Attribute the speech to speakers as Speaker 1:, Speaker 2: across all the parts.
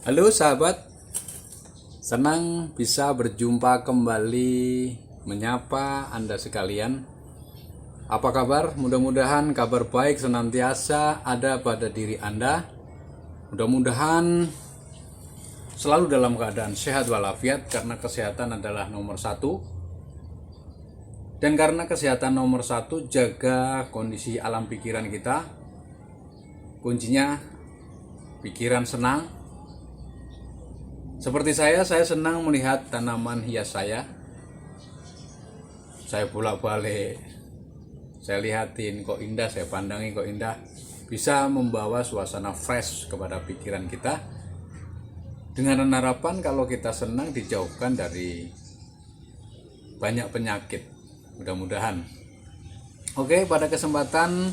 Speaker 1: Halo sahabat, senang bisa berjumpa kembali menyapa Anda sekalian. Apa kabar? Mudah-mudahan kabar baik senantiasa ada pada diri Anda. Mudah-mudahan selalu dalam keadaan sehat walafiat, karena kesehatan adalah nomor satu. Dan karena kesehatan nomor satu, jaga kondisi alam pikiran kita. Kuncinya pikiran senang. Seperti saya senang melihat tanaman hias saya. Saya bolak-balik, saya lihatin kok indah, saya pandangi kok indah. Bisa membawa suasana fresh kepada pikiran kita. Dengan harapan kalau kita senang dijauhkan dari banyak penyakit. Mudah-mudahan. Oke, pada kesempatan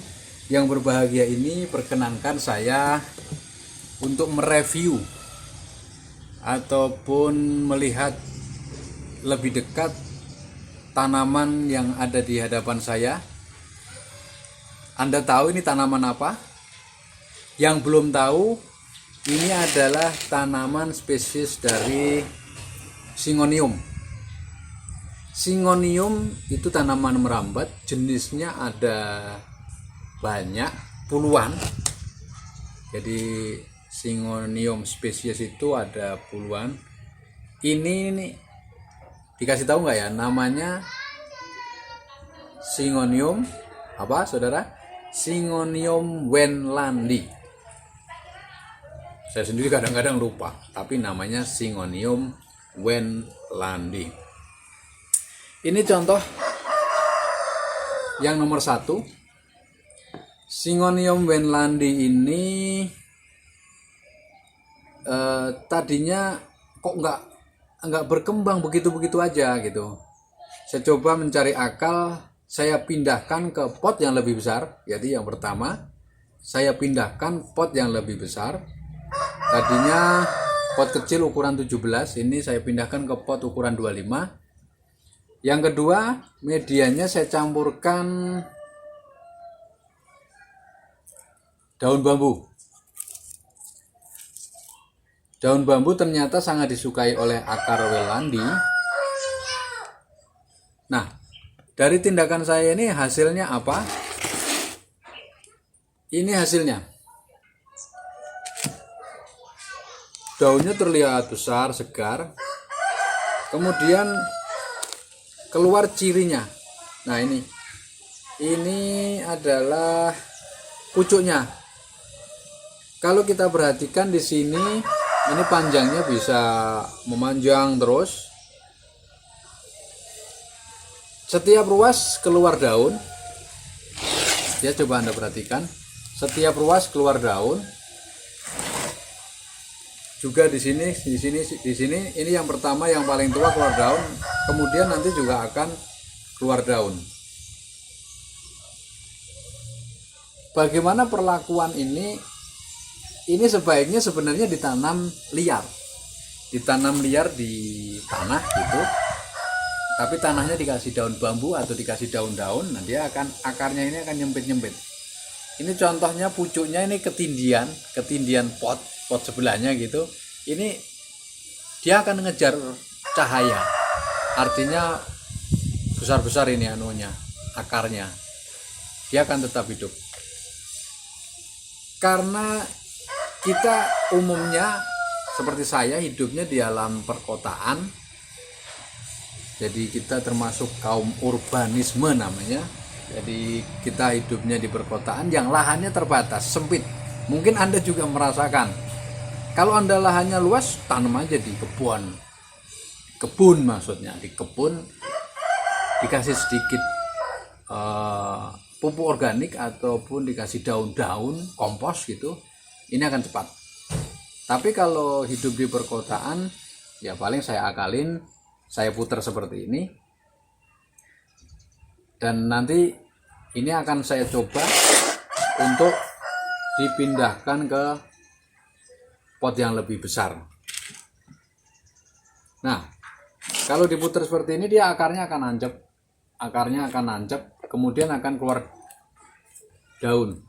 Speaker 1: yang berbahagia ini perkenankan saya untuk mereview ataupun melihat lebih dekat tanaman yang ada di hadapan saya. Anda tahu ini tanaman apa? Yang belum tahu, ini adalah tanaman spesies dari Syngonium. Syngonium itu tanaman merambat, jenisnya ada banyak, puluhan. Jadi Syngonium spesies itu ada puluhan. Ini nih, dikasih tahu nggak ya namanya? Syngonium apa, saudara? Syngonium wendlandi. Saya sendiri kadang-kadang lupa, tapi namanya Syngonium wendlandi. Ini contoh yang nomor satu. Syngonium wendlandi ini tadinya kok nggak berkembang begitu aja gitu. Saya coba mencari akal, saya pindahkan ke pot yang lebih besar. Jadi yang pertama, saya pindahkan pot yang lebih besar. Tadinya pot kecil ukuran 17, ini saya pindahkan ke pot ukuran 25. Yang kedua, medianya saya campurkan daun bambu. Daun bambu ternyata sangat disukai oleh akar wendlandi. Nah, dari tindakan saya ini hasilnya apa? Ini hasilnya. Daunnya terlihat besar, segar. Kemudian keluar cirinya. Nah, ini adalah pucuknya. Kalau kita perhatikan di sini, ini panjangnya bisa memanjang terus. Setiap ruas keluar daun. Ya, coba Anda perhatikan. Setiap ruas keluar daun. Juga di sini ini yang pertama, yang paling tua keluar daun. Kemudian nanti juga akan keluar daun. Bagaimana perlakuan ini? Ini sebaiknya sebenarnya ditanam liar di tanah gitu. Tapi tanahnya dikasih daun bambu atau dikasih daun-daun, nah dia akarnya ini akan nyempit-nyempit. Ini contohnya pucuknya ini ketindian pot sebelahnya gitu. Ini dia akan mengejar cahaya. Artinya besar-besar ini akarnya. Dia akan tetap hidup. Karena kita umumnya seperti saya hidupnya di alam perkotaan, jadi kita termasuk kaum urbanisme namanya. Jadi kita hidupnya di perkotaan yang lahannya terbatas, sempit. Mungkin Anda juga merasakan. Kalau Anda lahannya luas, tanam aja di kebun maksudnya, di kebun dikasih sedikit pupuk organik ataupun dikasih daun-daun kompos gitu. Ini akan cepat. Tapi kalau hidup di perkotaan, ya paling saya akalin, saya putar seperti ini. Dan nanti ini akan saya coba untuk dipindahkan ke pot yang lebih besar. Nah, kalau diputar seperti ini, dia akarnya akan nancep, kemudian akan keluar daun.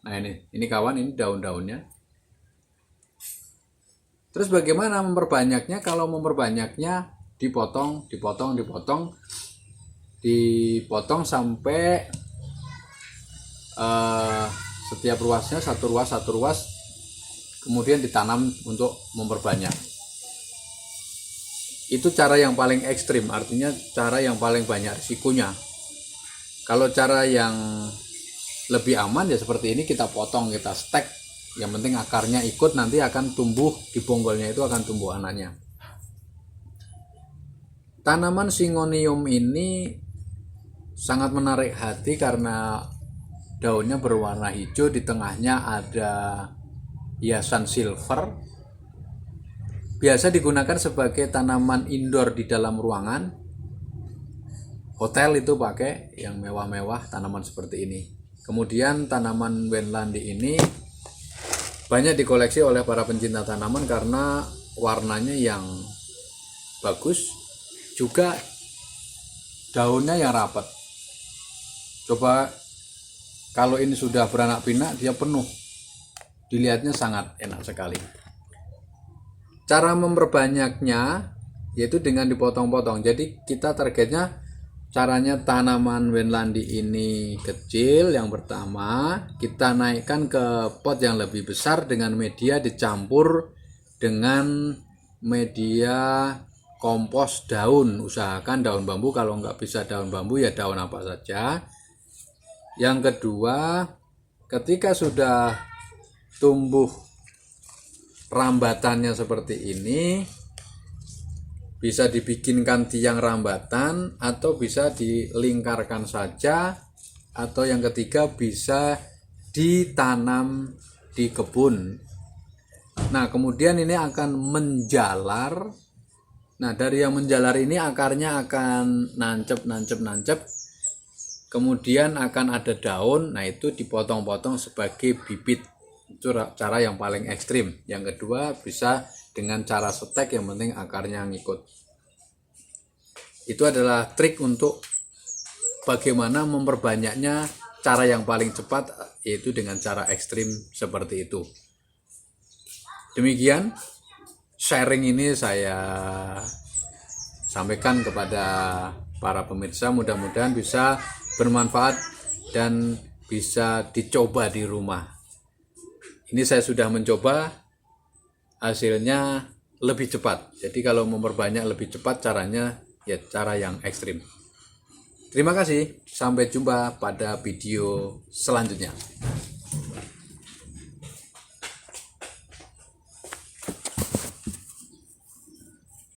Speaker 1: Nah, ini kawan, ini daun-daunnya. Terus bagaimana memperbanyaknya? Kalau memperbanyaknya dipotong sampai setiap ruasnya satu ruas, kemudian ditanam untuk memperbanyak. Itu cara yang paling ekstrim, artinya cara yang paling banyak risikonya. Kalau cara yang lebih aman ya seperti ini, kita potong, kita stek, yang penting akarnya ikut, nanti akan tumbuh di bonggolnya, itu akan tumbuh anaknya. Tanaman Syngonium ini sangat menarik hati karena daunnya berwarna hijau, di tengahnya ada hiasan silver. Biasa digunakan sebagai tanaman indoor di dalam ruangan. Hotel itu pakai yang mewah-mewah tanaman seperti ini. Kemudian tanaman Wenlandi ini banyak dikoleksi oleh para pencinta tanaman karena warnanya yang bagus, juga daunnya yang rapat. Coba kalau ini sudah beranak pinak, dia penuh, dilihatnya sangat enak sekali. Cara memperbanyaknya yaitu dengan dipotong-potong. Jadi kita targetnya, caranya tanaman Wenlandi ini kecil, yang pertama kita naikkan ke pot yang lebih besar dengan media dicampur dengan media kompos daun. Usahakan daun bambu, kalau nggak bisa daun bambu ya daun apa saja. Yang kedua, ketika sudah tumbuh rambatannya seperti ini, bisa dibikinkan tiang rambatan atau bisa dilingkarkan saja, atau yang ketiga bisa ditanam di kebun. Nah, kemudian ini akan menjalar. Nah, dari yang menjalar ini akarnya akan nancep. Kemudian akan ada daun. Nah, itu dipotong-potong sebagai bibit. Itu cara yang paling ekstrim. Yang kedua bisa dengan cara setek, yang penting akarnya ngikut. Itu adalah trik untuk bagaimana memperbanyaknya. Cara yang paling cepat yaitu dengan cara ekstrim seperti itu. Demikian sharing ini saya sampaikan kepada para pemirsa, mudah-mudahan bisa bermanfaat dan bisa dicoba di rumah. Ini saya sudah mencoba, hasilnya lebih cepat. Jadi kalau memperbanyak lebih cepat caranya ya cara yang ekstrim. Terima kasih, sampai jumpa pada video selanjutnya.